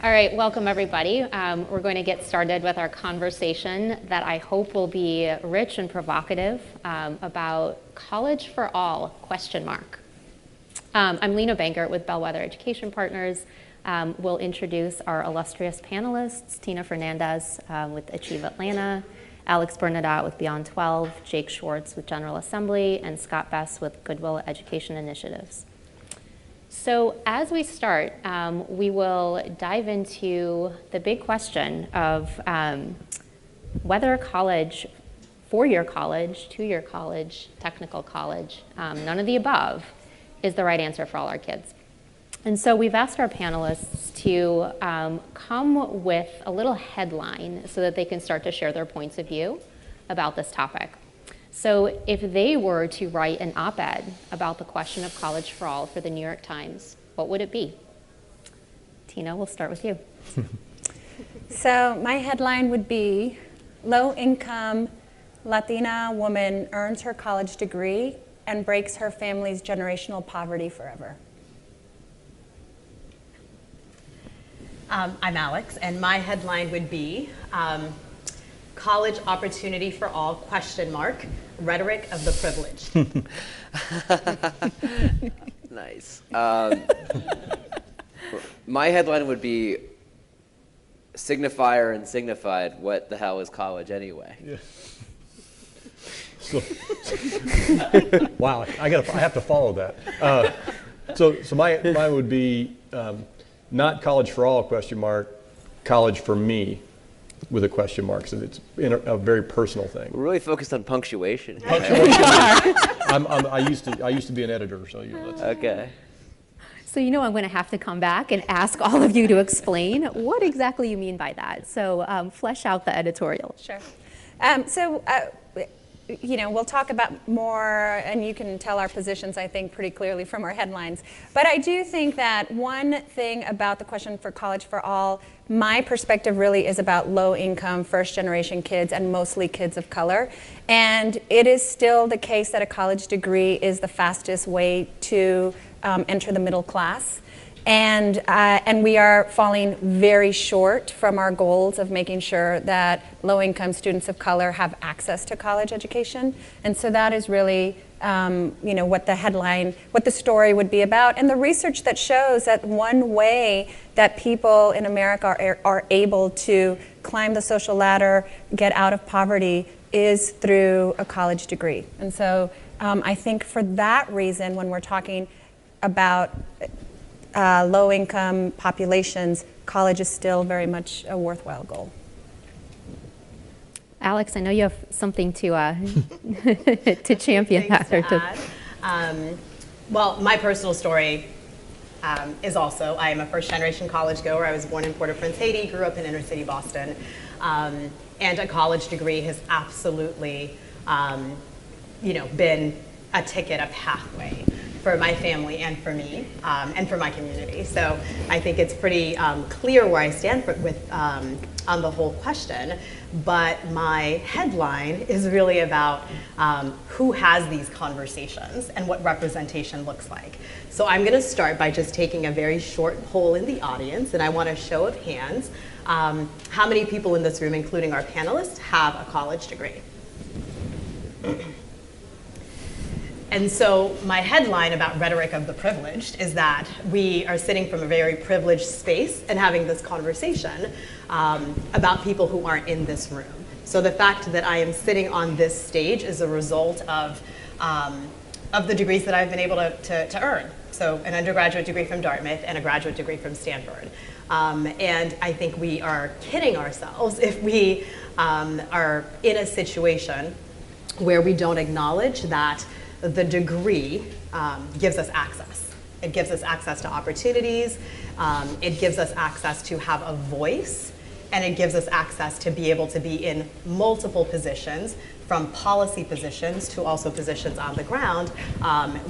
All right, welcome everybody. We're going to get started with our conversation that I hope will be rich and provocative about college for all, ? I'm Lina Bankert with Bellwether Education Partners. We'll introduce our illustrious panelists, Tina Fernandez with Achieve Atlanta, Alex Bernadotte with Beyond 12, Jake Schwartz with General Assembly, and Scott Bess with Goodwill Education Initiatives. So as we start, we will dive into the big question of whether college, four-year college, two-year college, technical college, none of the above, is the right answer for all our kids. And so we've asked our panelists to come with a little headline so that they can start to share their points of view about this topic. So if they were to write an op-ed about the question of college for all for the New York Times, what would it be? Tina, we'll start with you. So my headline would be, low-income Latina woman earns her college degree and breaks her family's generational poverty forever. I'm Alex, and my headline would be, college opportunity for all, ? Rhetoric of the privileged. Nice. My headline would be signifier and signified, what the hell is college anyway? Yeah. So, wow, I have to follow that. So mine would be not college for all, ? College for me, with a question mark, so it's a very personal thing. We're really focused on punctuation. I used to be an editor, so Okay. So you know I'm going to have to come back and ask all of you to explain what exactly you mean by that. So flesh out the editorial. Sure. We'll talk about more, and you can tell our positions, I think, pretty clearly from our headlines. But I do think that one thing about the question for college for all, my perspective really is about low-income, first-generation kids, and mostly kids of color. And it is still the case that a college degree is the fastest way to enter the middle class. And we are falling very short from our goals of making sure that low-income students of color have access to college education. And so that is really, what the story would be about. And the research that shows that one way that people in America are able to climb the social ladder, get out of poverty, is through a college degree. And so I think for that reason, when we're talking about low-income populations, college is still very much a worthwhile goal. Alex, I know you have something to to champion that. Well, my personal story is also, I am a first-generation college goer. I was born in Port-au-Prince, Haiti, grew up in inner-city Boston, and a college degree has absolutely, been a ticket, a pathway for my family and for me and for my community. So I think it's pretty clear where I stand on the whole question. But my headline is really about who has these conversations and what representation looks like. So I'm going to start by just taking a very short poll in the audience, and I want a show of hands. How many people in this room, including our panelists, have a college degree? And so my headline about rhetoric of the privileged is that we are sitting from a very privileged space and having this conversation about people who aren't in this room. So the fact that I am sitting on this stage is a result of the degrees that I've been able to earn. So an undergraduate degree from Dartmouth and a graduate degree from Stanford. And I think we are kidding ourselves if we are in a situation where we don't acknowledge that the degree gives us access. It gives us access to opportunities, it gives us access to have a voice, and it gives us access to be able to be in multiple positions, from policy positions to also positions on the ground,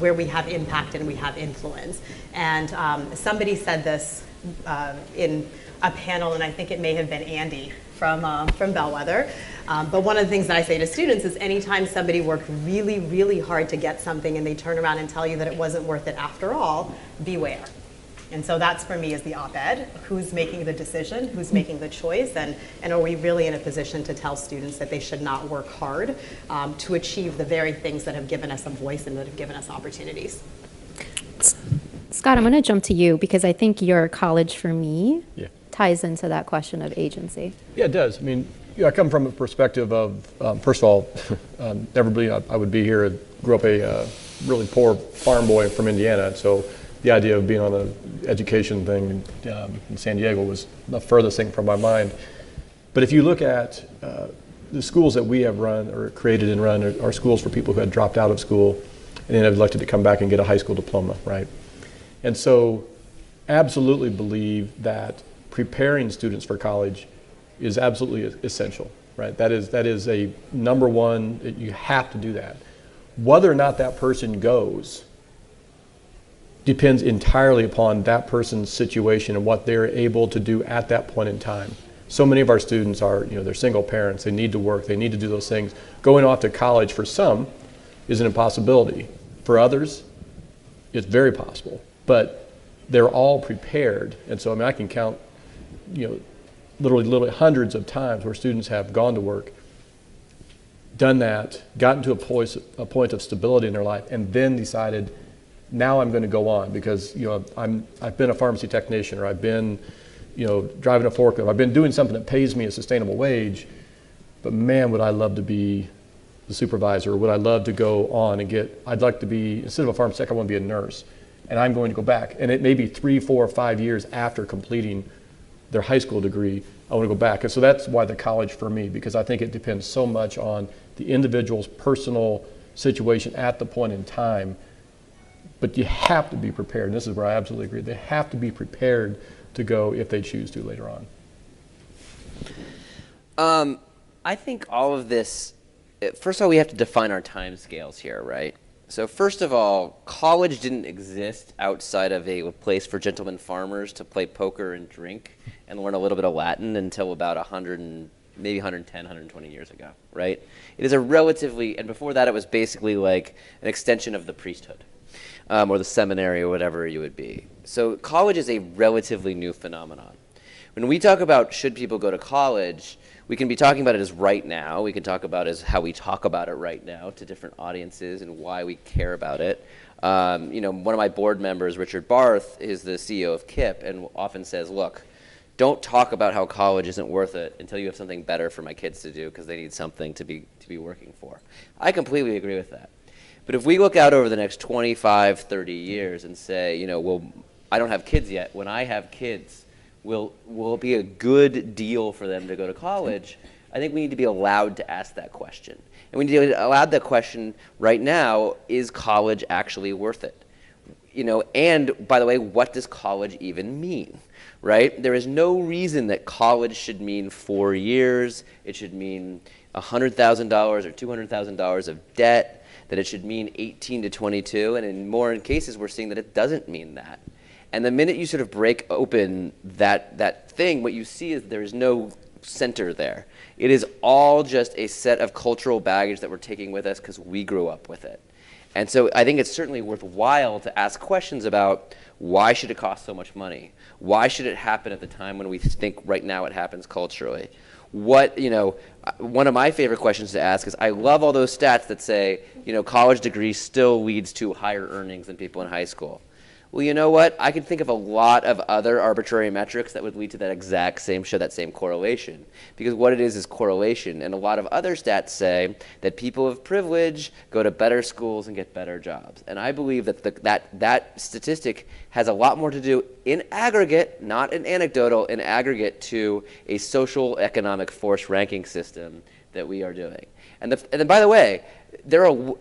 where we have impact and we have influence. And somebody said this in a panel, and I think it may have been Andy from Bellwether. But one of the things that I say to students is anytime somebody worked really, really hard to get something and they turn around and tell you that it wasn't worth it after all, beware. And so that's for me is the op-ed. Who's making the decision? Who's making the choice? And are we really in a position to tell students that they should not work hard to achieve the very things that have given us a voice and that have given us opportunities? Scott, I'm going to jump to you because I think your college for me Yeah. ties into that question of agency. Yeah, it does. I mean, I come from a perspective of, first of all, never believed I would be here. I grew up a really poor farm boy from Indiana, and so the idea of being on an education thing in San Diego was the furthest thing from my mind. But if you look at the schools that we have run or created and run are schools for people who had dropped out of school and then have elected to come back and get a high school diploma, right? And so absolutely believe that preparing students for college is absolutely essential, right? That is a number one, you have to do that. Whether or not that person goes depends entirely upon that person's situation and what they're able to do at that point in time. So many of our students are, they're single parents, they need to work, they need to do those things. Going off to college for some is an impossibility. For others, it's very possible, but they're all prepared. And so, I can count, literally hundreds of times where students have gone to work, done that, gotten to a point of stability in their life, and then decided, now I'm going to go on because I've been a pharmacy technician, or I've been driving a forklift, I've been doing something that pays me a sustainable wage, but man, would I love to be the supervisor, or would I love to go on and I'd like to be, instead of a pharmacy tech, I want to be a nurse, and I'm going to go back, and it may be 3, 4, 5 years after completing their high school degree, I want to go back. And so that's why the college for me, because I think it depends so much on the individual's personal situation at the point in time. But you have to be prepared, and this is where I absolutely agree. They have to be prepared to go if they choose to later on. I think all of this, first of all, we have to define our time scales here, right? So first of all, college didn't exist outside of a place for gentlemen farmers to play poker and drink and learn a little bit of Latin until about 100 and maybe 110, 120 years ago, right? It is a relatively, and before that it was basically like an extension of the priesthood. Or the seminary or whatever you would be. So college is a relatively new phenomenon. When we talk about should people go to college, we can be talking about it as right now. We can talk about it as how we talk about it right now to different audiences and why we care about it. One of my board members, Richard Barth, is the CEO of KIPP and often says, look, don't talk about how college isn't worth it until you have something better for my kids to do because they need something to be working for. I completely agree with that. But if we look out over the next 25, 30 years and say, well, I don't have kids yet. When I have kids, will it be a good deal for them to go to college? I think we need to be allowed to ask that question. And we need to be allowed that question right now, is college actually worth it? And by the way, what does college even mean, right? There is no reason that college should mean 4 years. It should mean $100,000 or $200,000 of debt, that it should mean 18 to 22, and in more cases we're seeing that it doesn't mean that. And the minute you sort of break open that thing, what you see is there is no center there. It is all just a set of cultural baggage that we're taking with us because we grew up with it. And so I think it's certainly worthwhile to ask questions about why should it cost so much money? Why should it happen at the time when we think right now it happens culturally? One of my favorite questions to ask is, I love all those stats that say, college degree still leads to higher earnings than people in high school. Well, you know what? I can think of a lot of other arbitrary metrics that would lead to that exact same, show that same correlation. Because what it is correlation. And a lot of other stats say that people of privilege go to better schools and get better jobs. And I believe that that statistic has a lot more to do in aggregate, not in anecdotal, in aggregate to a social economic force ranking system that we are doing. And then, by the way,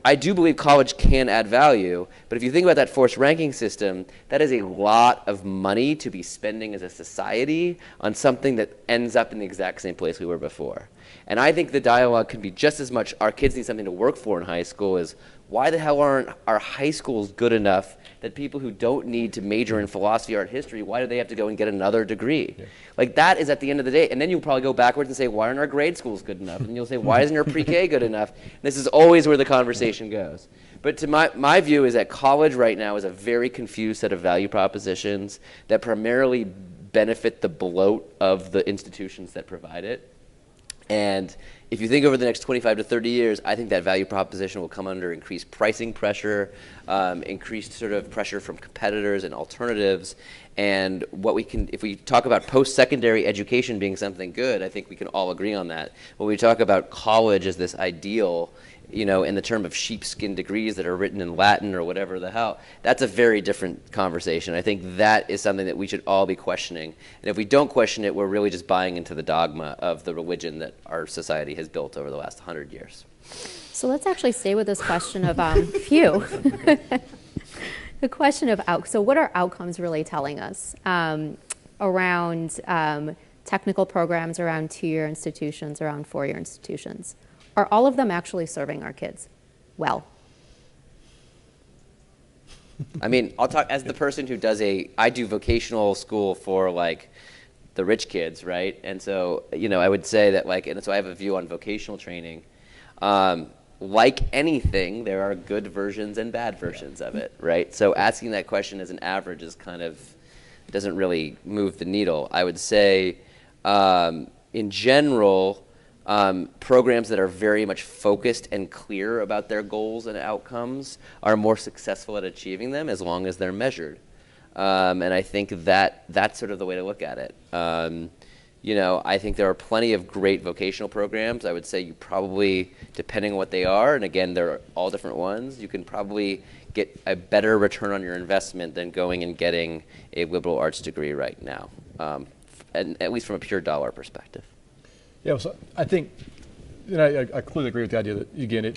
I do believe college can add value, but if you think about that forced ranking system, that is a lot of money to be spending as a society on something that ends up in the exact same place we were before. And I think the dialogue can be just as much, our kids need something to work for in high school, as why the hell aren't our high schools good enough that people who don't need to major in philosophy, art, history, why do they have to go and get another degree? Yeah. Like that is at the end of the day. And then you'll probably go backwards and say, why aren't our grade schools good enough? And you'll say, why isn't our pre-K good enough? And this is always where the conversation goes. But to my view is that college right now is a very confused set of value propositions that primarily benefit the bloat of the institutions that provide it. And if you think over the next 25 to 30 years, I think that value proposition will come under increased pricing pressure, increased sort of pressure from competitors and alternatives. And what we can, if we talk about post-secondary education being something good, I think we can all agree on that. When we talk about college as this ideal, you know, in the term of sheepskin degrees that are written in Latin or whatever the hell, that's a very different conversation. I think that is something that we should all be questioning. And if we don't question it, we're really just buying into the dogma of the religion that our society has built over the last 100 years. So let's actually stay with this question of the question of so what are outcomes really telling us around technical programs, around 2-year institutions, around 4-year institutions? Are all of them actually serving our kids well? I mean, I'll talk as the person who does I do vocational school for like the rich kids, right? And so, you know, I would say that like, and so I have a view on vocational training. Like anything, there are good versions and bad versions of it, right? So asking that question as an average is kind of, doesn't really move the needle. I would say, in general, programs that are very much focused and clear about their goals and outcomes are more successful at achieving them as long as they're measured. And I think that that's sort of the way to look at it. You know, I think there are plenty of great vocational programs. I would say you probably, depending on what they are, and again, they're all different ones, you can probably get a better return on your investment than going and getting a liberal arts degree right now, and at least from a pure dollar perspective. Yeah, so I think, and I completely agree with the idea that, again,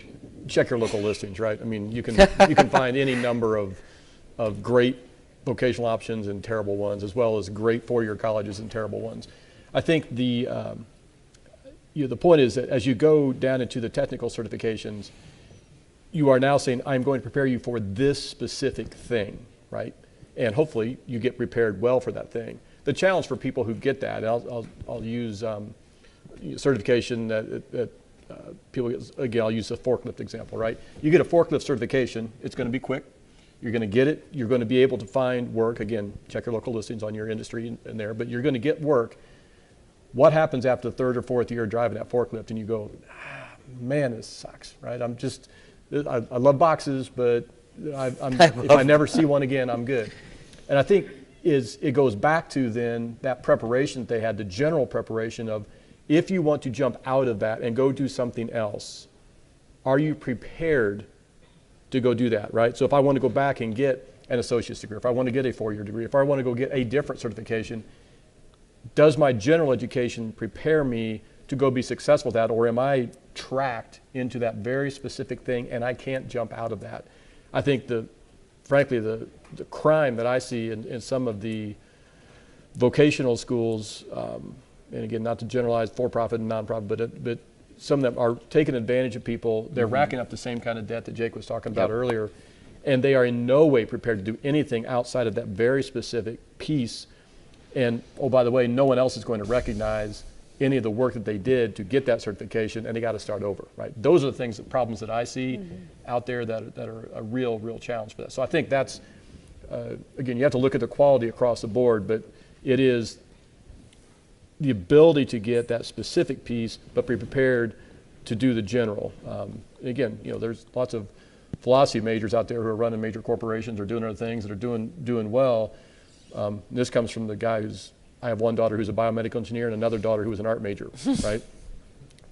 check your local listings, right? I mean, you can find any number of great vocational options and terrible ones, as well as great 4-year colleges and terrible ones. I think the point is that as you go down into the technical certifications, you are now saying, I'm going to prepare you for this specific thing, right? And hopefully you get prepared well for that thing. The challenge for people who get that, and I'll use certification that people get, again, I'll use a forklift example, right? You get a forklift certification, it's going to be quick. You're going to get it. You're going to be able to find work. Again, check your local listings on your industry in there, but you're going to get work. What happens after the 3rd or 4th year driving that forklift and you go, man, this sucks, right? I love boxes, but if I never see one again, I'm good. And I think it goes back to then that preparation that they had, the general preparation of, if you want to jump out of that and go do something else, are you prepared to go do that, right? So if I want to go back and get an associate's degree, if I want to get a 4-year degree, if I want to go get a different certification, does my general education prepare me to go be successful at that, or am I tracked into that very specific thing and I can't jump out of that? I think frankly, the crime that I see in some of the vocational schools, and again, not to generalize for-profit and non-profit, but some of them are taking advantage of people. They're racking up the same kind of debt that Jake was talking about earlier, and they are in no way prepared to do anything outside of that very specific piece. And, oh, by the way, no one else is going to recognize any of the work that they did to get that certification, and they got to start over, right? Those are the problems that I see out there that are a real challenge for that. So I think that's, again, you have to look at the quality across the board, but it is the ability to get that specific piece, but be prepared to do the general. Again, you know, there's lots of philosophy majors out there who are running major corporations or doing other things that are doing well. This comes from the guy I have one daughter who's a biomedical engineer and another daughter who was an art major, right?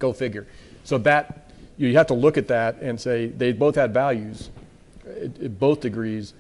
Go figure. So that, you have to look at that and say they both had values at both degrees.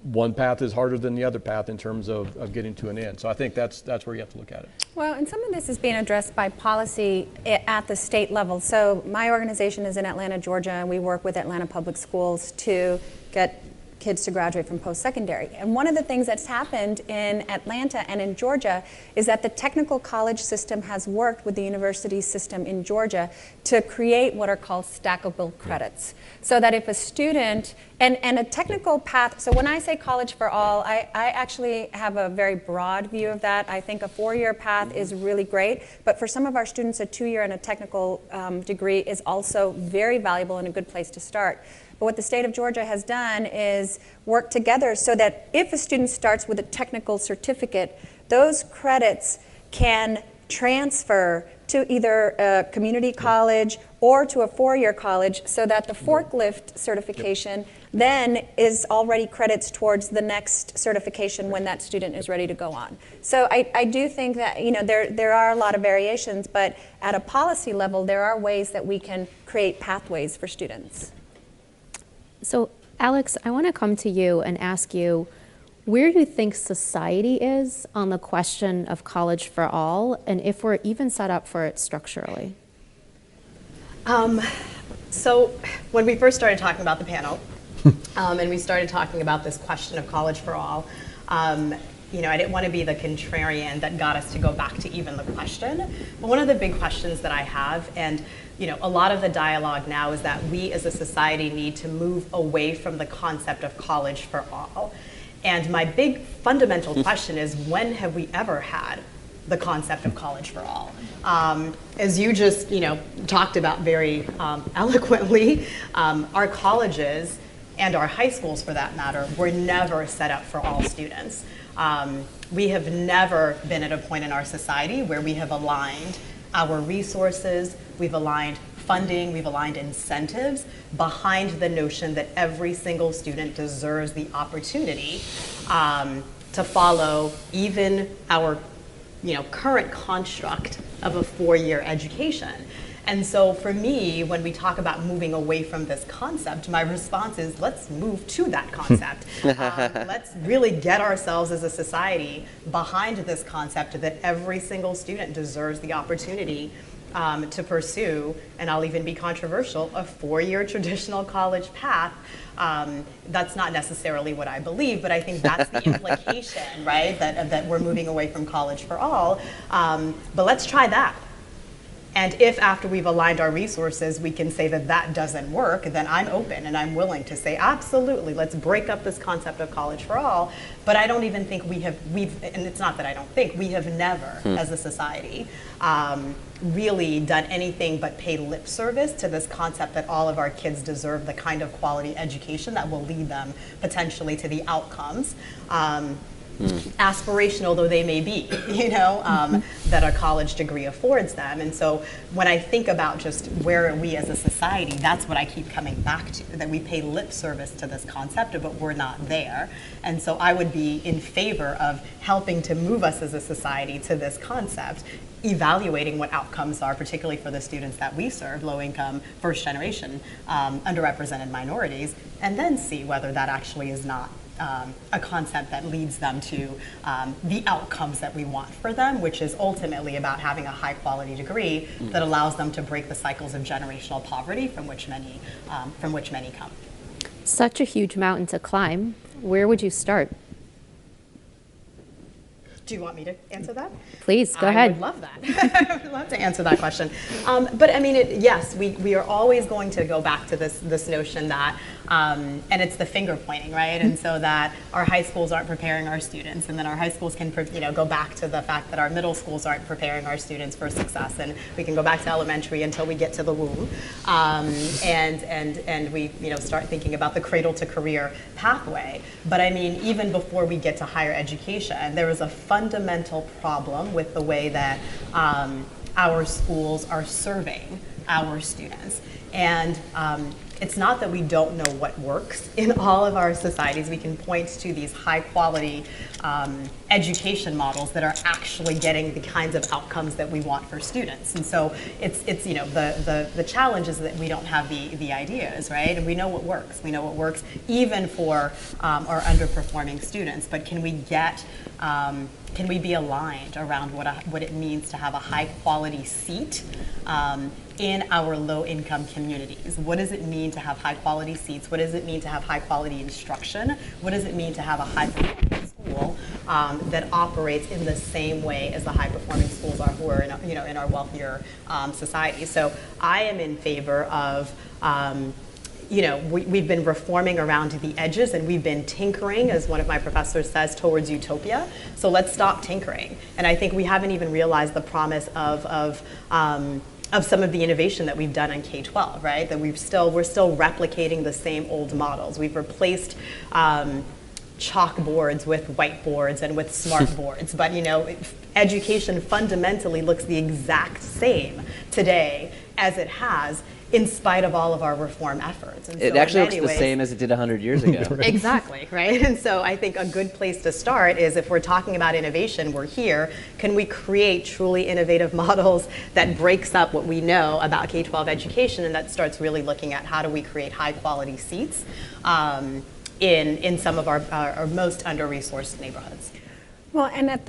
One path is harder than the other path in terms of getting to an end. So I think that's where you have to look at it. Well, and some of this is being addressed by policy at the state level. So my organization is in Atlanta, Georgia, and we work with Atlanta Public Schools to get kids to graduate from post-secondary. And one of the things that's happened in Atlanta and in Georgia is that the technical college system has worked with the university system in Georgia to create what are called stackable credits. So that if a student, and a technical path, so when I say college for all, I actually have a very broad view of that. I think a 4-year path is really great, but for some of our students, a 2-year and a technical degree is also very valuable and a good place to start. But what the state of Georgia has done is work together so that if a student starts with a technical certificate, those credits can transfer to either a community college or to a four-year college, so that the forklift certification then is already credits towards the next certification when that student is ready to go on. So I do think that there are a lot of variations, but at a policy level, there are ways that we can create pathways for students. So Alex, I want to come to you and ask you, where do you think society is on the question of college for all, and if we're even set up for it structurally? So when we first started talking about the panel, and we started talking about this question of college for all, I didn't want to be the contrarian that got us to go back to even the question. But one of the big questions that I have, and a lot of the dialogue now, is that we as a society need to move away from the concept of college for all. And my big fundamental question is, when have we ever had the concept of college for all? As you just talked about very eloquently, our colleges and our high schools, for that matter, were never set up for all students. We have never been at a point in our society where we have aligned our resources, we've aligned funding, we've aligned incentives behind the notion that every single student deserves the opportunity to follow even our current construct of a four-year education. And so for me, when we talk about moving away from this concept, my response is, let's move to that concept. Let's really get ourselves as a society behind this concept that every single student deserves the opportunity to pursue, and I'll even be controversial, a four-year traditional college path. That's not necessarily what I believe, but I think that's the implication, right? That we're moving away from college for all. But let's try that. And if after we've aligned our resources, we can say that that doesn't work, then I'm open and I'm willing to say, absolutely, let's break up this concept of college for all. But I don't even think and it's not that I don't think, we have never, as a society, really done anything but pay lip service to this concept that all of our kids deserve the kind of quality education that will lead them potentially to the outcomes. Aspirational though they may be, that a college degree affords them. And so when I think about just where are we as a society, that's what I keep coming back to, that we pay lip service to this concept, but we're not there. And so I would be in favor of helping to move us as a society to this concept, evaluating what outcomes are, particularly for the students that we serve, low income, first generation, underrepresented minorities, and then see whether that actually is not a concept that leads them to the outcomes that we want for them, which is ultimately about having a high quality degree that allows them to break the cycles of generational poverty from which many come. Such a huge mountain to climb. Where would you start? Do you want me to answer that? Please, go ahead. I would love that. I would love to answer that question. But I mean, yes, we are always going to go back to this notion that, and it's the finger pointing, right? And so that our high schools aren't preparing our students, and then our high schools can, go back to the fact that our middle schools aren't preparing our students for success, and we can go back to elementary until we get to the womb, and we, start thinking about the cradle to career pathway. But I mean, even before we get to higher education, there is a fundamental problem with the way that our schools are serving our students. And it's not that we don't know what works in all of our societies. We can point to these high quality education models that are actually getting the kinds of outcomes that we want for students. And so it's the challenge is that we don't have the ideas, right? And we know what works. We know what works even for our underperforming students. But can we be aligned around what it means to have a high quality seat in our low income communities? What does it mean to have high quality seats? What does it mean to have high quality instruction? What does it mean to have a high performing school that operates in the same way as the high performing schools are who are in our wealthier societies? So I am in favor of we've been reforming around the edges, and we've been tinkering, as one of my professors says, towards utopia. So let's stop tinkering. And I think we haven't even realized the promise of some of the innovation that we've done on K-12, right? That we're still replicating the same old models. We've replaced chalkboards with whiteboards and with smart boards, but education fundamentally looks the exact same today as it has, in spite of all of our reform efforts. And it so actually looks the same as it did 100 years ago. Exactly, right? And so I think a good place to start is, if we're talking about innovation, we're here, can we create truly innovative models that breaks up what we know about K-12 education, and that starts really looking at how do we create high quality seats in some of our most under-resourced neighborhoods. Well, and at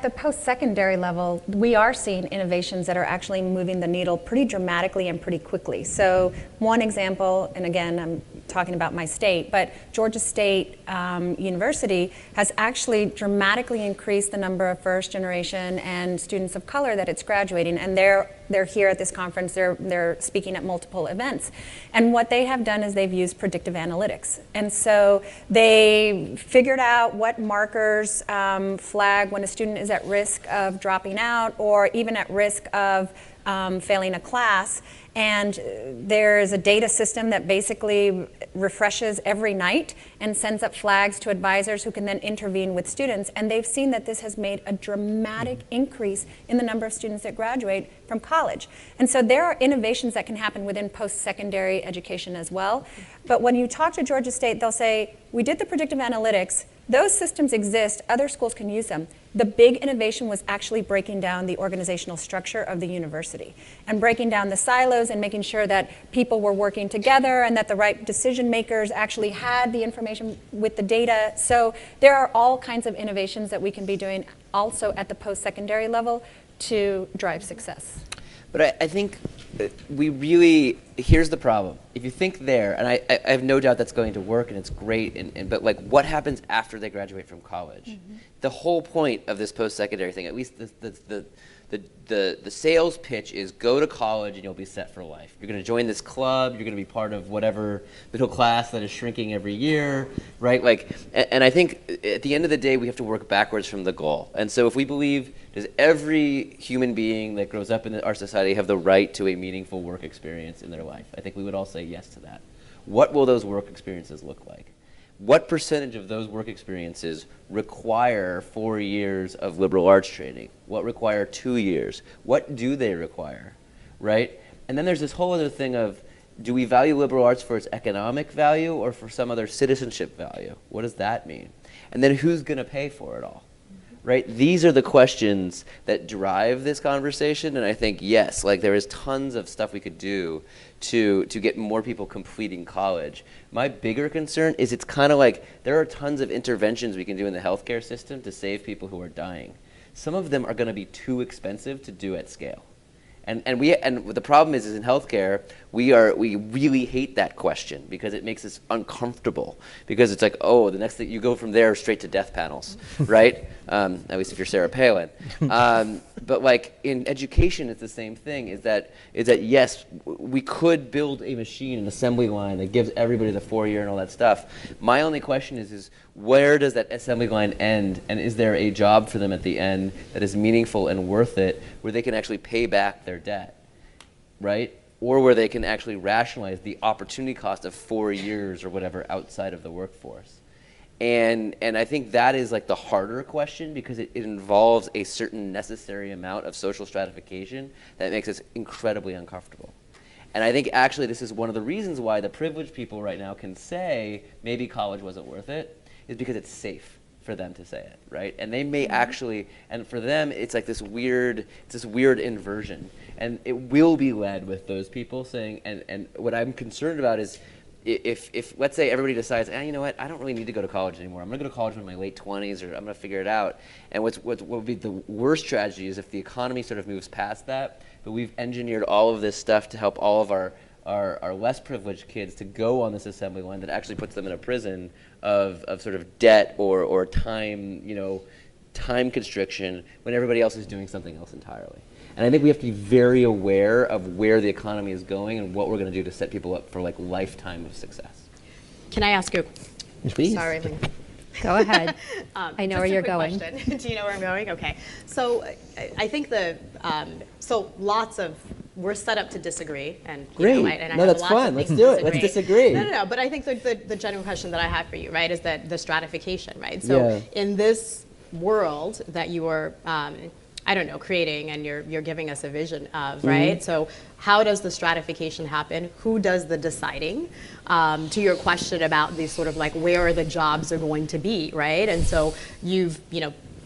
the post-secondary level, we are seeing innovations that are actually moving the needle pretty dramatically and pretty quickly. So one example, and again, I'm talking about my state, but Georgia State University has actually dramatically increased the number of first generation and students of color that it's graduating, and they're here at this conference, they're speaking at multiple events. And what they have done is they've used predictive analytics. And so they figured out what markers flag when a student is at risk of dropping out or even at risk of failing a class. And there's a data system that basically refreshes every night and sends up flags to advisors who can then intervene with students. And they've seen that this has made a dramatic increase in the number of students that graduate from college. And so there are innovations that can happen within post-secondary education as well. But when you talk to Georgia State, they'll say, we did the predictive analytics, those systems exist, other schools can use them. The big innovation was actually breaking down the organizational structure of the university and breaking down the silos and making sure that people were working together and that the right decision makers actually had the information with the data. So there are all kinds of innovations that we can be doing also at the post-secondary level to drive success. But I think we really, here's the problem. If you think there, and I have no doubt that's going to work and it's great, but like what happens after they graduate from college? Mm-hmm. The whole point of this post-secondary thing, at least the sales pitch, is go to college and you'll be set for life. You're going to join this club, you're going to be part of whatever middle class that is shrinking every year, right? Like, and I think at the end of the day, we have to work backwards from the goal. And so if we believe, does every human being that grows up in our society have the right to a meaningful work experience in their life? I think we would all say yes to that. What will those work experiences look like? What percentage of those work experiences require 4 years of liberal arts training? What require 2 years? What do they require, right? And then there's this whole other thing of, do we value liberal arts for its economic value or for some other citizenship value? What does that mean? And then who's going to pay for it all? Right? These are the questions that drive this conversation, and I think, yes, like there is tons of stuff we could do to get more people completing college. My bigger concern is it's kind of like there are tons of interventions we can do in the healthcare system to save people who are dying. Some of them are going to be too expensive to do at scale. And the problem is in healthcare, we really hate that question because it makes us uncomfortable, because it's like, oh, the next thing, you go from there straight to death panels, right? At least if you're Sarah Palin. But like in education, it's the same thing, is that yes, we could build a machine, an assembly line that gives everybody the 4-year and all that stuff. My only question is where does that assembly line end, and is there a job for them at the end that is meaningful and worth it, where they can actually pay back their debt, right? Or where they can actually rationalize the opportunity cost of 4 years or whatever outside of the workforce. And I think that is like the harder question, because it involves a certain necessary amount of social stratification that makes us incredibly uncomfortable. And I think actually this is one of the reasons why the privileged people right now can say maybe college wasn't worth it, is because it's safe for them to say it, right? And they may actually, and for them, it's like this weird inversion. And it will be led with those people saying, and what I'm concerned about is if let's say everybody decides, you know what, I don't really need to go to college anymore. I'm going to go to college in my late 20s, or I'm going to figure it out. And what would be the worst tragedy is if the economy sort of moves past that, but we've engineered all of this stuff to help all of our less privileged kids to go on this assembly line that actually puts them in a prison of sort of debt or time, time constriction, when everybody else is doing something else entirely. And I think we have to be very aware of where the economy is going and what we're going to do to set people up for like lifetime of success. Can I ask you? Please. Sorry, Lina. Go ahead. I know where you're going. Do you know where I'm going? Okay. So I think so lots of we're set up to disagree, and Great. and I No, have that's lots of fun. things Let's to do it. Let's disagree. No. But I think the general question that I have for you, right, is that the stratification, right? So in this world that you are, I don't know, creating, and you're giving us a vision of, right? So how does the stratification happen? Who does the deciding? To your question about these sort of like where the jobs are going to be, right? And so you've,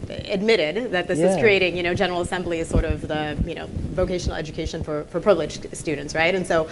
admitted that this is creating, General Assembly is sort of the, vocational education for privileged students, right? And so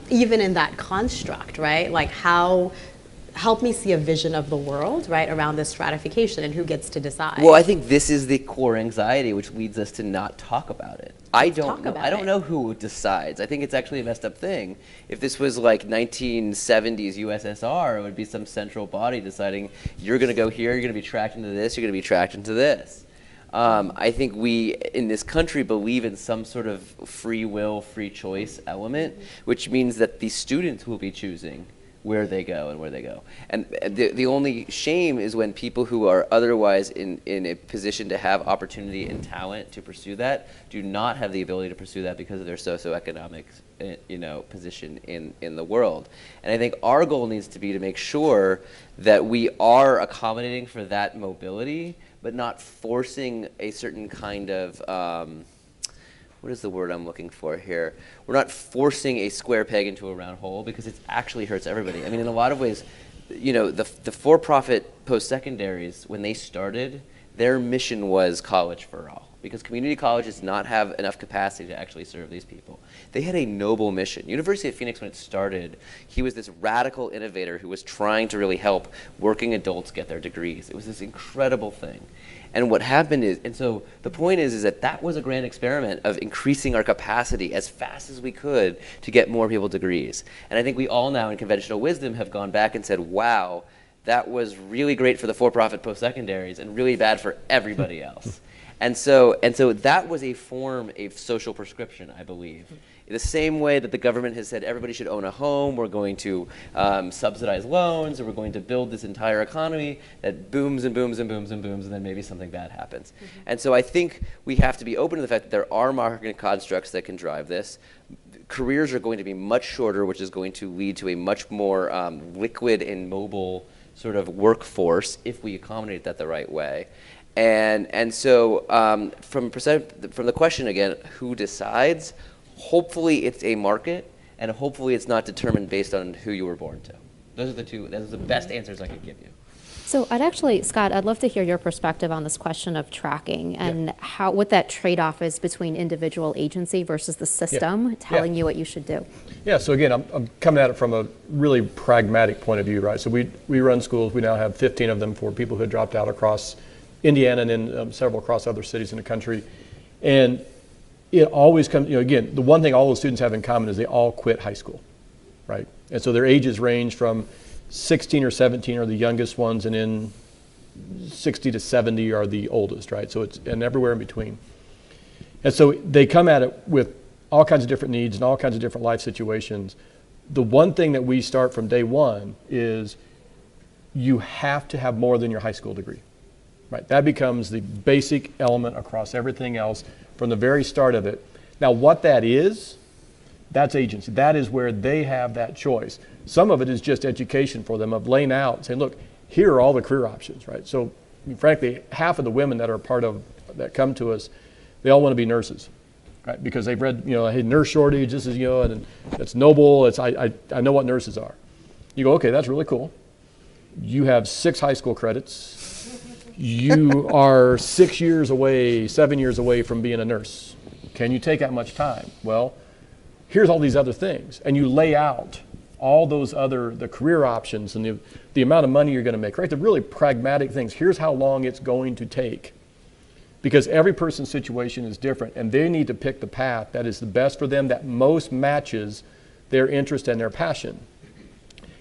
even in that construct, right, like help me see a vision of the world, right, around this stratification and who gets to decide. Well, I think this is the core anxiety which leads us to not talk about it. I don't know who decides. I think it's actually a messed up thing. If this was like 1970s USSR, it would be some central body deciding you're going to go here, you're going to be tracked into this, you're going to be tracked into this. I think we in this country believe in some sort of free will, free choice element, which means that the students will be choosing where they go and where they go. And the only shame is when people who are otherwise in a position to have opportunity and talent to pursue that do not have the ability to pursue that because of their socioeconomic position in the world. And I think our goal needs to be to make sure that we are accommodating for that mobility, but not forcing a certain kind of what is the word I'm looking for here? We're not forcing a square peg into a round hole because it actually hurts everybody. I mean, in a lot of ways, the for-profit post-secondaries, when they started, their mission was college for all because community colleges did not have enough capacity to actually serve these people. They had a noble mission. University of Phoenix, when it started, he was this radical innovator who was trying to really help working adults get their degrees. It was this incredible thing. And what happened is, and so the point is that was a grand experiment of increasing our capacity as fast as we could to get more people degrees. And I think we all now in conventional wisdom have gone back and said, wow, that was really great for the for-profit post-secondaries and really bad for everybody else. And so that was a form of social prescription, I believe. The same way that the government has said everybody should own a home, we're going to subsidize loans, or we're going to build this entire economy that booms and booms and booms and booms, and then maybe something bad happens. And so I think we have to be open to the fact that there are market constructs that can drive this. Careers are going to be much shorter, which is going to lead to a much more liquid and mobile sort of workforce if we accommodate that the right way. And so from the question again, who decides? Hopefully it's a market, and hopefully it's not determined based on who you were born to. Those are the best answers I could give you. So Scott, I'd love to hear your perspective on this question of tracking and what that trade-off is between individual agency versus the system telling you what you should do. Yeah, so again, I'm coming at it from a really pragmatic point of view, right? So we run schools. We now have 15 of them for people who had dropped out across Indiana and then several across other cities in the country. And it always comes, again, the one thing all those students have in common is they all quit high school, right? And so their ages range from 16 or 17 are the youngest ones, and then 60 to 70 are the oldest, right? So and everywhere in between. And so they come at it with all kinds of different needs and all kinds of different life situations. The one thing that we start from day one is you have to have more than your high school degree, right? That becomes the basic element across everything else from the very start of it. Now what that is, that's agency. That is where they have that choice. Some of it is just education for them of laying out, saying, look, here are all the career options, right? So frankly, half of the women that are that come to us, they all want to be nurses, right? Because they've read, hey, nurse shortage, this is, and it's noble, I know what nurses are. You go, okay, that's really cool. You have 6 high school credits. You are 7 years away from being a nurse. Can you take that much time? Well, here's all these other things. And you lay out all those the career options and the amount of money you're going to make, right? The really pragmatic things. Here's how long it's going to take. Because every person's situation is different, and they need to pick the path that is the best for them, that most matches their interest and their passion.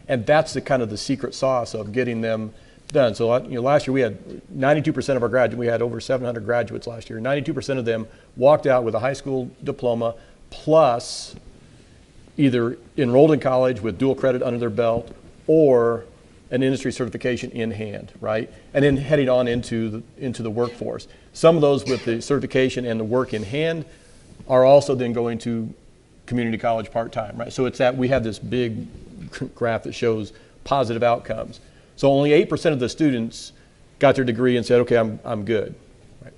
And that's the kind of the secret sauce of getting them done. So last year we had 92% of our graduates, we had over 700 graduates last year. 92% of them walked out with a high school diploma plus either enrolled in college with dual credit under their belt or an industry certification in hand, right? And then heading on into the workforce. Some of those with the certification and the work in hand are also then going to community college part-time, right? So it's that we have this big graph that shows positive outcomes. So only 8% of the students got their degree and said, okay, I'm good. Right?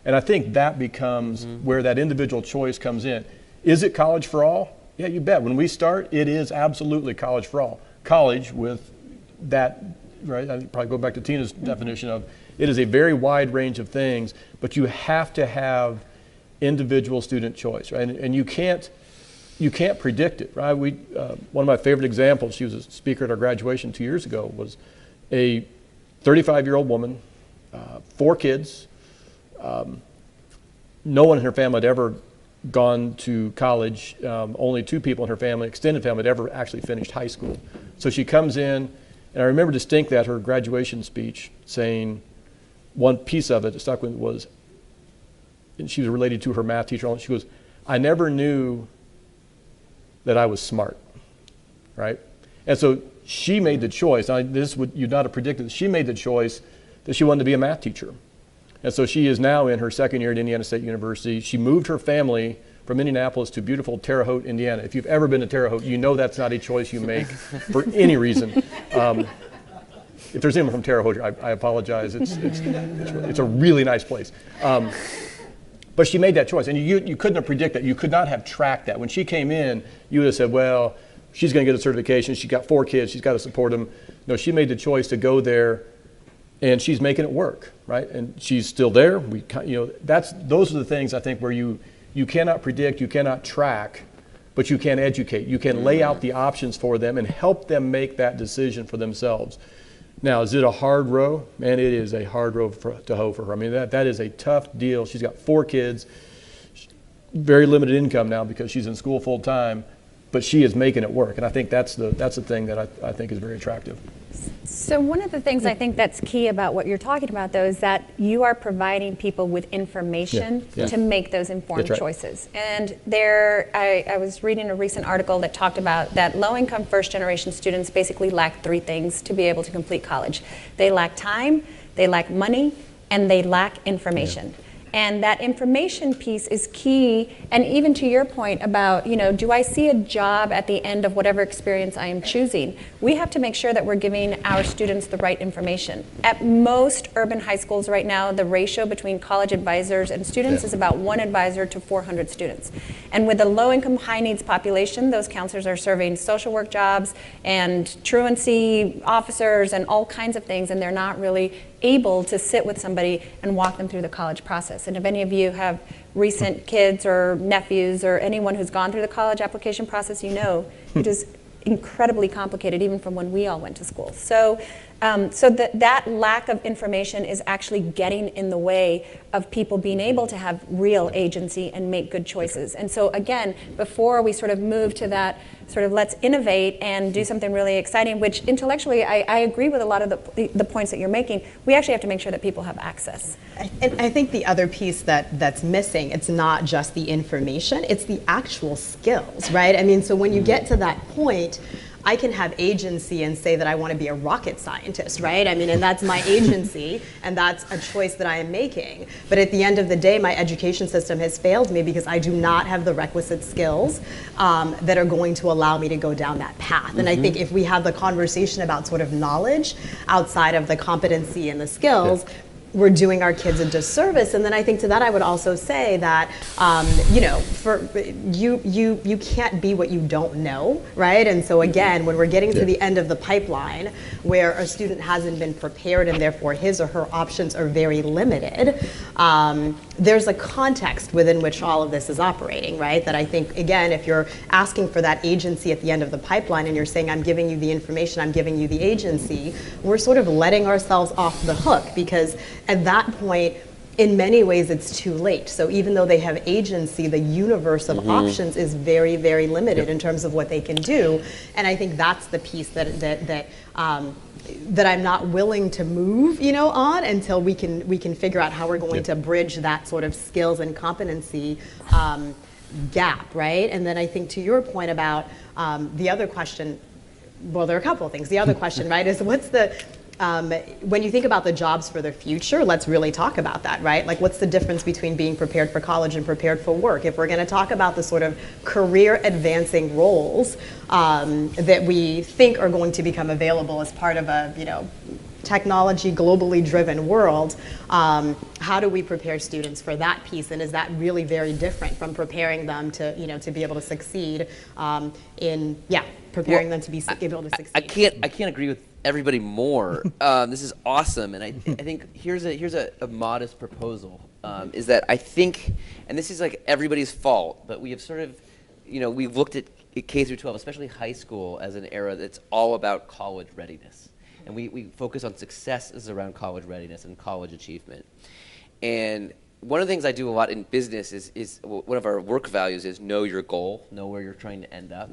And I think that becomes where that individual choice comes in. Is it college for all? Yeah, you bet. When we start, it is absolutely college for all. College with that, right? I'd probably go back to Tina's definition of it is a very wide range of things, but you have to have individual student choice, right? And you can't predict it, right? One of my favorite examples, she was a speaker at our graduation 2 years ago, was a 35-year-old woman, 4 kids. No one in her family had ever gone to college. Only 2 people in her family, extended family, had ever actually finished high school. So she comes in, and I remember distinctly at her graduation speech saying, one piece of it that stuck with me was, and she was related to her math teacher, she goes, I never knew that I was smart, right? And so she made the choice. Now, this would you'd not have predicted. She made the choice that she wanted to be a math teacher. And so she is now in her 2nd year at Indiana State University. She moved her family from Indianapolis to beautiful Terre Haute, Indiana. If you've ever been to Terre Haute, you know that's not a choice you make for any reason. If there's anyone from Terre Haute, I apologize. It's a really nice place. But she made that choice, and you couldn't have predicted that. You could not have tracked that. When she came in, you would have said, well, she's going to get a certification. She's got 4 kids. She's got to support them. No, she made the choice to go there, and she's making it work, right? And she's still there. Those are the things I think where you cannot predict, you cannot track, but you can educate. You can lay out the options for them and help them make that decision for themselves. Now, is it a hard row? Man, it is a hard row to hoe for her. I mean, that is a tough deal. She's got 4 kids, very limited income now because she's in school full time, but she is making it work. And I think that's the thing that I think is very attractive. So one of the things I think that's key about what you're talking about, though, is that you are providing people with information to make those informed choices. And I was reading a recent article that talked about that low-income first-generation students basically lack 3 things to be able to complete college. They lack time, they lack money, and they lack information. Yeah. And that information piece is key. And even to your point about, do I see a job at the end of whatever experience I am choosing? We have to make sure that we're giving our students the right information. At most urban high schools right now, the ratio between college advisors and students is about 1 advisor to 400 students. And with a low-income, high-needs population, those counselors are serving social work jobs and truancy officers and all kinds of things, and they're not really able to sit with somebody and walk them through the college process. And if any of you have recent kids or nephews or anyone who's gone through the college application process, it is incredibly complicated, even from when we all went to school. So that lack of information is actually getting in the way of people being able to have real agency and make good choices. And so again, before we sort of move to that sort of let's innovate and do something really exciting, which intellectually I agree with a lot of the points that you're making, we actually have to make sure that people have access. And I think the other piece that's missing, it's not just the information, it's the actual skills, right? I mean, so when you get to that point, I can have agency and say that I want to be a rocket scientist, right? I mean, and that's my agency, and that's a choice that I am making. But at the end of the day, my education system has failed me because I do not have the requisite skills that are going to allow me to go down that path. And I think if we have the conversation about sort of knowledge outside of the competency and the skills, we're doing our kids a disservice. And then I think to that I would also say that you can't be what you don't know, right? And so again, when we're getting to the end of the pipeline where a student hasn't been prepared and therefore his or her options are very limited, there's a context within which all of this is operating, right? That I think, again, if you're asking for that agency at the end of the pipeline and you're saying, I'm giving you the information, I'm giving you the agency, we're sort of letting ourselves off the hook, because at that point, in many ways, it's too late. So even though they have agency, the universe of options is very, very limited in terms of what they can do. And I think that's the piece that I'm not willing to move, on until we can figure out how we're going to bridge that sort of skills and competency gap, right? And then I think to your point about the other question, well, there are a couple of things. The other question, right, is when you think about the jobs for the future, let's really talk about that, right? Like, what's the difference between being prepared for college and prepared for work? If we're going to talk about the sort of career advancing roles that we think are going to become available as part of a, technology globally driven world, how do we prepare students for that piece? And is that really very different from preparing them to, to be able to succeed preparing them to be able to succeed? I can't agree with everybody more. This is awesome, and I think here's a modest proposal. Is that I think, and this is like everybody's fault, but we have sort of, we've looked at K through 12, especially high school, as an era that's all about college readiness. And we focus on successes around college readiness and college achievement. And one of the things I do a lot in business is one of our work values is know your goal, know where you're trying to end up.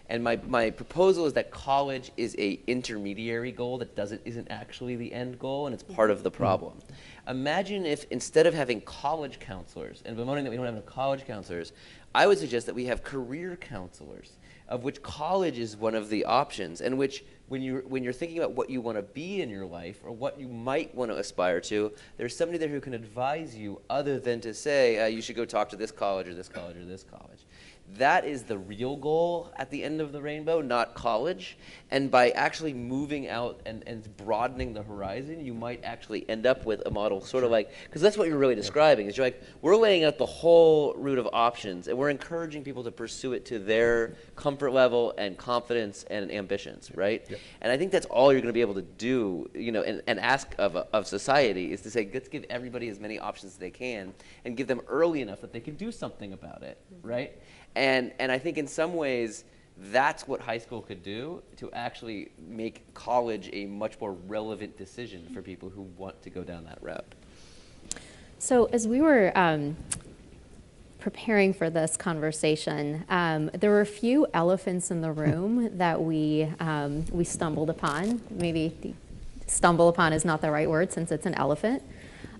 And my proposal is that college is a intermediary goal that isn't actually the end goal, and it's part of the problem. Imagine if instead of having college counselors, and bemoaning that we don't have enough college counselors, I would suggest that we have career counselors, of which college is one of the options, and which when you're thinking about what you want to be in your life or what you might want to aspire to, there's somebody there who can advise you other than to say, you should go talk to this college or this college or this college. That is the real goal at the end of the rainbow, not college. And by actually moving out and broadening the horizon, you might actually end up with a model sort of like, because that's what you're really describing, is you're like, we're laying out the whole route of options, and we're encouraging people to pursue it to their comfort level and confidence and ambitions, right? Yep. And I think that's all you're going to be able to do, and ask of society, is to say, let's give everybody as many options as they can and give them early enough that they can do something about it, right? And I think in some ways, that's what high school could do to actually make college a much more relevant decision for people who want to go down that route. So as we were preparing for this conversation, there were a few elephants in the room that we stumbled upon. Maybe stumble upon is not the right word since it's an elephant.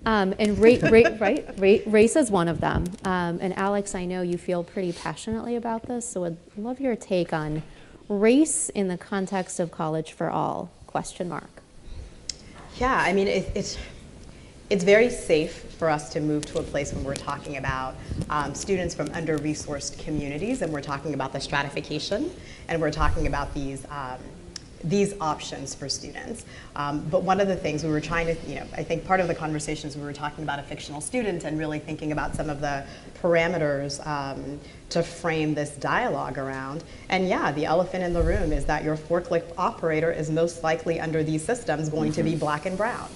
And race is one of them. And Alex, I know you feel pretty passionately about this, so I'd love your take on race in the context of college for all, ? Yeah, I mean, it's very safe for us to move to a place when we're talking about students from under-resourced communities, and we're talking about the stratification, and we're talking about these options for students. But one of the things we were trying to, I think part of the conversations we were talking about a fictional student and really thinking about some of the parameters to frame this dialogue around. And yeah, the elephant in the room is that your forklift operator is most likely under these systems going to be Black and brown.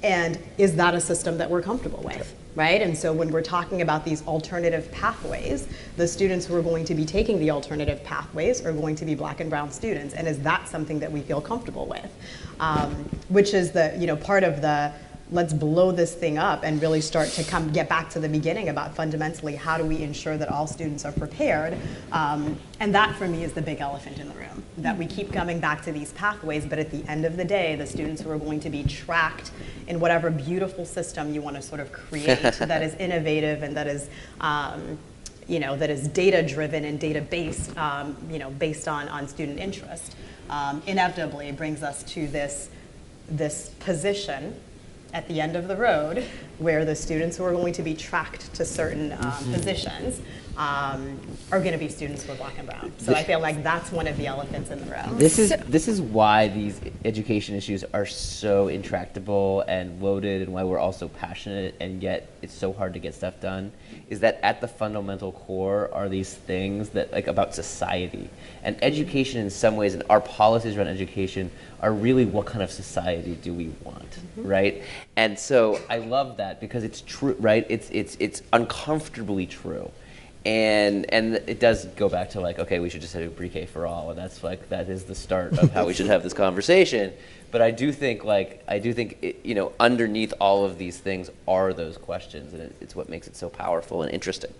And is that a system that we're comfortable with? Right? And so when we're talking about these alternative pathways, the students who are going to be taking the alternative pathways are going to be Black and brown students. And is that something that we feel comfortable with? Which is the, part of the, let's blow this thing up and really start to get back to the beginning about fundamentally how do we ensure that all students are prepared. And that for me is the big elephant in the room, that we keep coming back to these pathways, but at the end of the day, the students who are going to be tracked in whatever beautiful system you want to sort of create that is innovative and that is that is data-driven and data-based, based on student interest, inevitably brings us to this position at the end of the road where the students who are going to be tracked to certain positions are going to be students who are Black and brown. So I feel like that's one of the elephants in the room. This is why these education issues are so intractable and loaded, and why we're all so passionate, and yet it's so hard to get stuff done, is that at the fundamental core are these things that about society. And education in some ways, and our policies around education, are really what kind of society do we want, right? And so I love that because it's true, right? It's uncomfortably true. And it does go back to okay, we should just have a pre-K for all, and that is the start of how we should have this conversation. But I do think underneath all of these things are those questions, and it's what makes it so powerful and interesting.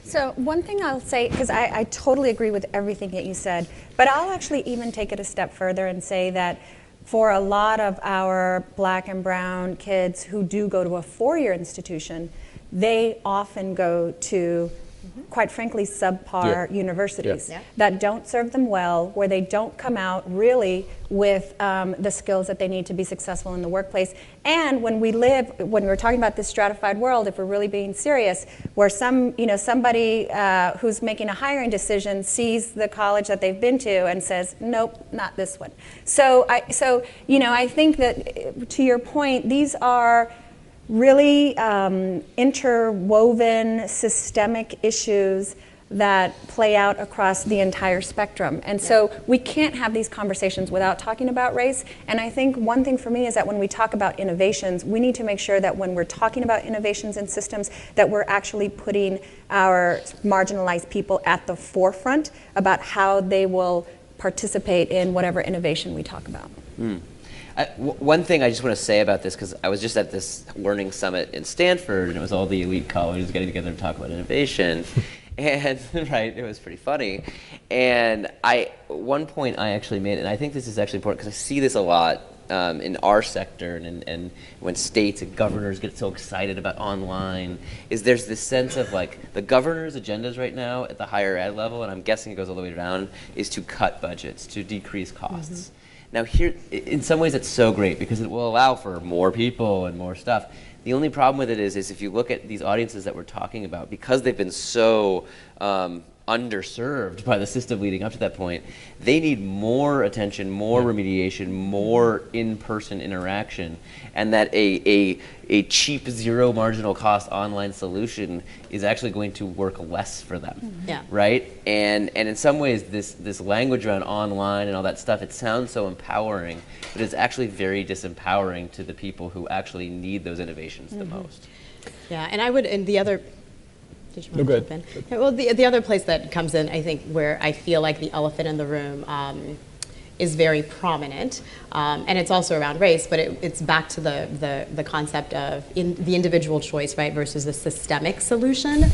So one thing I'll say, because I totally agree with everything that you said, but I'll actually even take it a step further and say that for a lot of our Black and brown kids who do go to a four-year institution, they often go to quite frankly, subpar Yeah. universities Yeah. that don't serve them well, where they don't come out really with the skills that they need to be successful in the workplace. And when we're talking about this stratified world, if we're really being serious, where somebody who's making a hiring decision sees the college that they've been to and says, nope, not this one. So I think that, to your point, these are really interwoven systemic issues that play out across the entire spectrum. And so we can't have these conversations without talking about race. And I think one thing for me is that when we talk about innovations, we need to make sure that when we're talking about innovations in systems, that we're actually putting our marginalized people at the forefront about how they will participate in whatever innovation we talk about. One thing I just want to say about this, because I was just at this learning summit in Stanford, and it was all the elite colleges getting together to talk about innovation. And right, it was pretty funny. And one point I actually made, and I think this is actually important because I see this a lot in our sector, and when states and governors get so excited about online, is there's this sense of like the governor's agendas right now at the higher ed level, and I'm guessing it goes all the way down, is to cut budgets, to decrease costs. Now here, in some ways it's so great because it will allow for more people and more stuff. The only problem with it is if you look at these audiences that we're talking about, because they've been so underserved by the system leading up to that point, they need more attention, more remediation, more in-person interaction, and that a cheap, zero marginal cost online solution is actually going to work less for them, right? And in some ways, this language around online and all that stuff, it sounds so empowering, but it's actually very disempowering to the people who actually need those innovations the most. Yeah, and I would, and the other, did you want No, to go jump ahead. in? Yeah, well, the other place that comes in, I think, where I feel like the elephant in the room is very prominent, and it's also around race, but it's back to the concept of the individual choice, right, versus the systemic solution.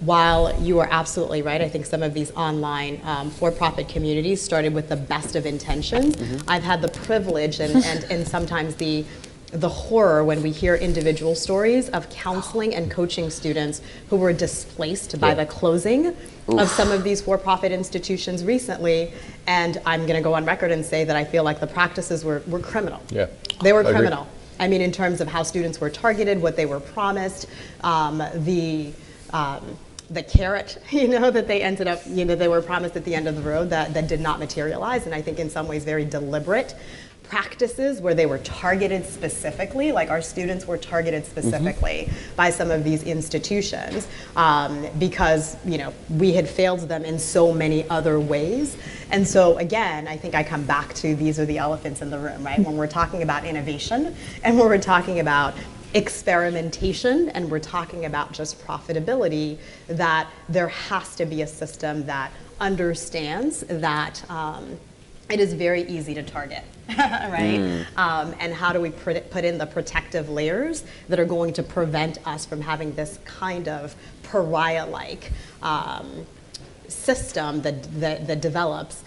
While you are absolutely right, I think some of these online for-profit communities started with the best of intentions. I've had the privilege and sometimes the horror when we hear individual stories of counseling and coaching students who were displaced by the closing of some of these for-profit institutions recently. And I'm going to go on record and say that I feel like the practices were criminal. Yeah. They were I agree. criminal. I mean, in terms of how students were targeted, what they were promised, the carrot, that they ended up, they were promised at the end of the road that did not materialize. And I think in some ways very deliberate practices where they were targeted specifically, like our students were targeted specifically by some of these institutions because, we had failed them in so many other ways. And so again, I think I come back to these are the elephants in the room, right? When we're talking about innovation and when we're talking about experimentation and we're talking about just profitability, that there has to be a system that understands that it is very easy to target, right? And how do we put in the protective layers that are going to prevent us from having this kind of pariah-like system that develops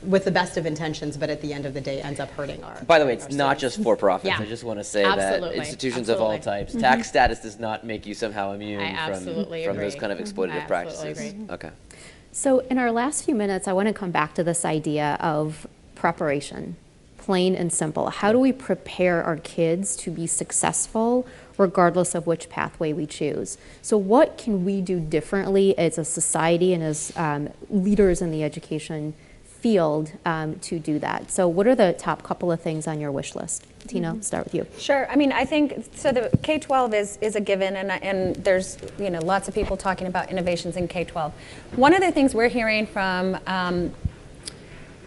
with the best of intentions, but at the end of the day ends up hurting our. By the way, it's our not students. just for-profits. Yeah. I just want to say Absolutely. that institutions of all Absolutely. types, tax status does not make you somehow immune I from absolutely those agree. kind of exploitative I practices. absolutely agree. Okay. So in our last few minutes, I want to come back to this idea of preparation, plain and simple. How do we prepare our kids to be successful regardless of which pathway we choose? So what can we do differently as a society and as leaders in the education field to do that? So what are the top couple of things on your wish list? Tina, I'll start with you. Sure. I mean, I think, so the K-12 is a given, and there's, lots of people talking about innovations in K-12. One of the things we're hearing from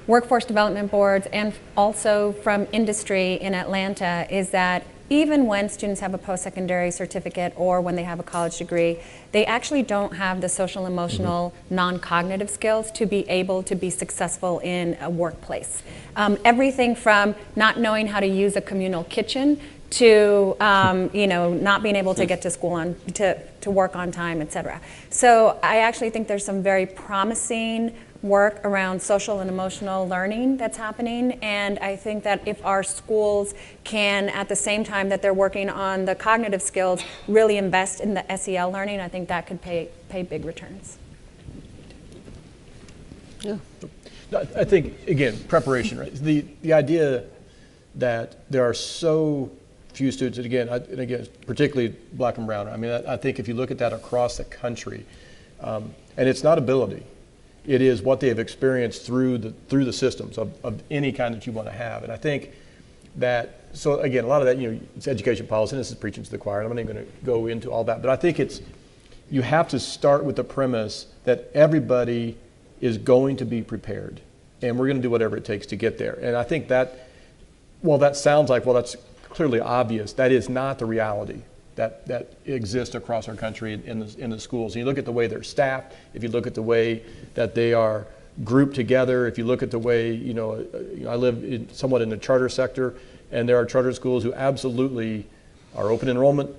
workforce development boards and also from industry in Atlanta is that even when students have a post-secondary certificate or when they have a college degree, they actually don't have the social, emotional, non-cognitive skills to be able to be successful in a workplace. Everything from not knowing how to use a communal kitchen to not being able to get to school to work on time, et cetera. So I actually think there's some very promising work around social and emotional learning that's happening, and I think that if our schools can, at the same time that they're working on the cognitive skills, really invest in the SEL learning, I think that could pay big returns. Yeah. I think, again, preparation, right? The idea that there are so few students, and again, particularly black and brown. I mean, I think if you look at that across the country, and it's not ability, it is what they have experienced through the systems of any kind that you want to have. And I think that, so again, a lot of that, it's education policy, and this is preaching to the choir, and I'm not even going to go into all that, but I think you have to start with the premise that everybody is going to be prepared, and we're going to do whatever it takes to get there. And I think that, while that sounds like, well, that's clearly obvious, that is not the reality that exists across our country in the schools. And you look at the way they're staffed, if you look at the way that they are grouped together, if you look at the way, I live somewhat in the charter sector, and there are charter schools who absolutely are open enrollment,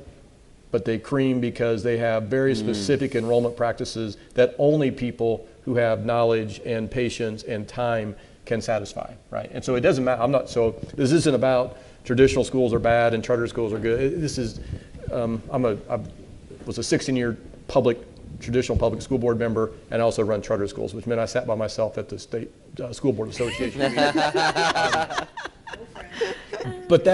but they cream because they have very specific enrollment practices that only people who have knowledge and patience and time can satisfy, right? And so it doesn't matter. This isn't about traditional schools are bad and charter schools are good. This is, I was a 16-year traditional public school board member, and I also run charter schools, which meant I sat by myself at the state school board association meeting. But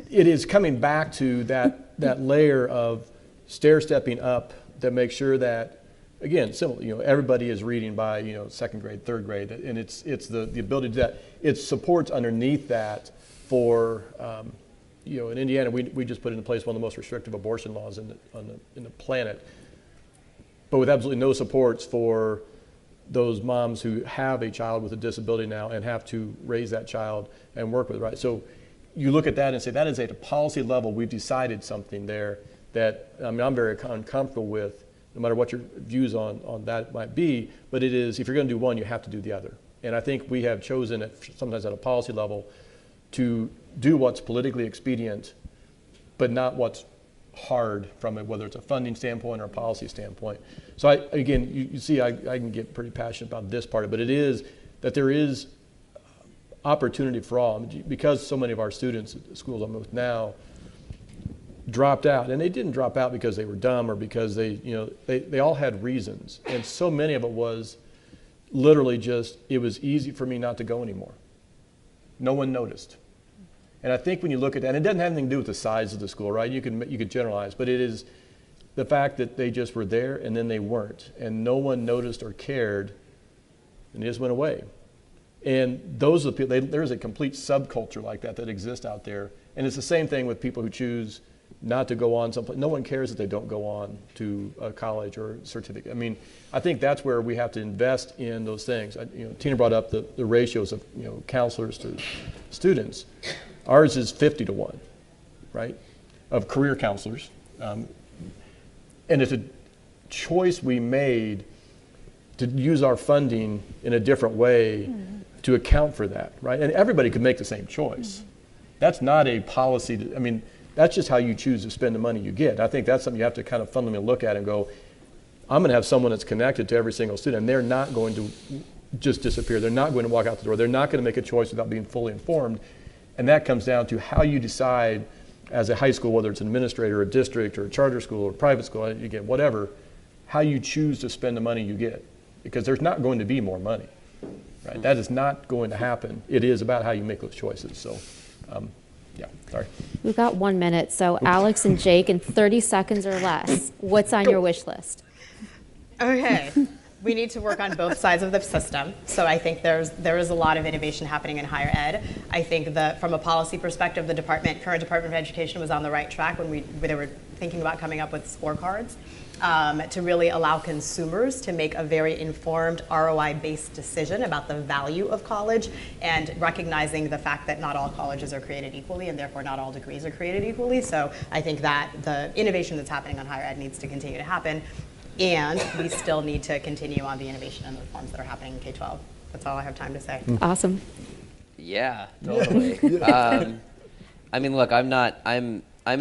it is coming back to that layer of stair-stepping up that makes sure that, again, similar, everybody is reading by, second grade, third grade, and it's the ability to do that. It supports underneath that for, in Indiana, we just put into place one of the most restrictive abortion laws in the planet, but with absolutely no supports for those moms who have a child with a disability now and have to raise that child and work with it, right? So you look at that and say, that is at a policy level, we've decided something there that, I'm very uncomfortable with, no matter what your views on that might be, but it is, if you're going to do one, you have to do the other. And I think we have chosen, sometimes at a policy level, to do what's politically expedient, but not what's hard from it, whether it's a funding standpoint or a policy standpoint. So you see, I can get pretty passionate about this part of it, but it is that there is opportunity for all. Because so many of our students at the schools I'm with now dropped out, and they didn't drop out because they were dumb or because they all had reasons, and so many of it was literally just, it was easy for me not to go anymore. No one noticed. And I think when you look at that, and it doesn't have anything to do with the size of the school, right? You could generalize, but it is the fact that they just were there and then they weren't, and no one noticed or cared, and they just went away. And those are the people, there's a complete subculture like that exists out there. And it's the same thing with people who choose not to go on someplace. No one cares that they don't go on to a college or certificate. I think that's where we have to invest in those things. Tina brought up the ratios of counselors to students. Ours is 50-1, right, of career counselors. And it's a choice we made to use our funding in a different way to account for that, right? And everybody could make the same choice. That's not a policy. That's just how you choose to spend the money you get. I think that's something you have to kind of fundamentally look at and go, I'm going to have someone that's connected to every single student, and they're not going to just disappear. They're not going to walk out the door. They're not going to make a choice without being fully informed. And that comes down to how you decide as a high school, whether it's an administrator, a district, or a charter school, or private school, again, whatever, how you choose to spend the money you get. Because there's not going to be more money, right? That is not going to happen. It is about how you make those choices. So, sorry. We've got 1 minute, so Alex and Jake, in 30 seconds or less, what's on your wish list? Okay. We need to work on both sides of the system. So I think there is a lot of innovation happening in higher ed. I think that from a policy perspective, the current Department of Education was on the right track when they were thinking about coming up with scorecards to really allow consumers to make a very informed ROI-based decision about the value of college, and recognizing the fact that not all colleges are created equally, and therefore not all degrees are created equally. So I think that the innovation that's happening on higher ed needs to continue to happen. And we still need to continue on the innovation and the reforms that are happening in K-12. That's all I have time to say. Awesome. Yeah, totally. Look, I'm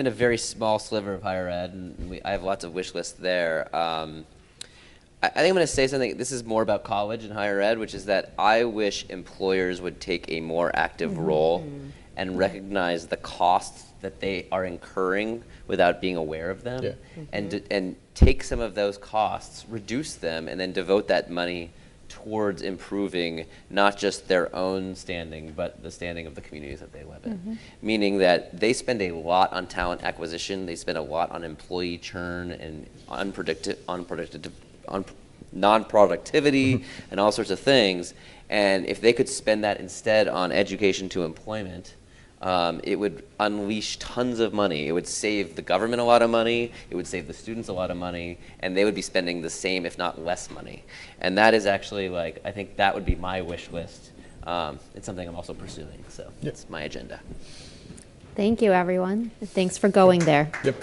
in a very small sliver of higher ed, and I have lots of wish lists there. I think I'm going to say something. This is more about college and higher ed, which is that I wish employers would take a more active role and recognize the costs that they are incurring without being aware of them, and take some of those costs, reduce them, and then devote that money towards improving not just their own standing, but the standing of the communities that they live in. Meaning that they spend a lot on talent acquisition, they spend a lot on employee churn and non-productivity and all sorts of things. And if they could spend that instead on education to employment, it would unleash tons of money. It would save the government a lot of money, it would save the students a lot of money, and they would be spending the same, if not less money. And that is actually, like, I think that would be my wish list. It's something I'm also pursuing, so it's my agenda. Thank you, everyone. Thanks for going there. Yep.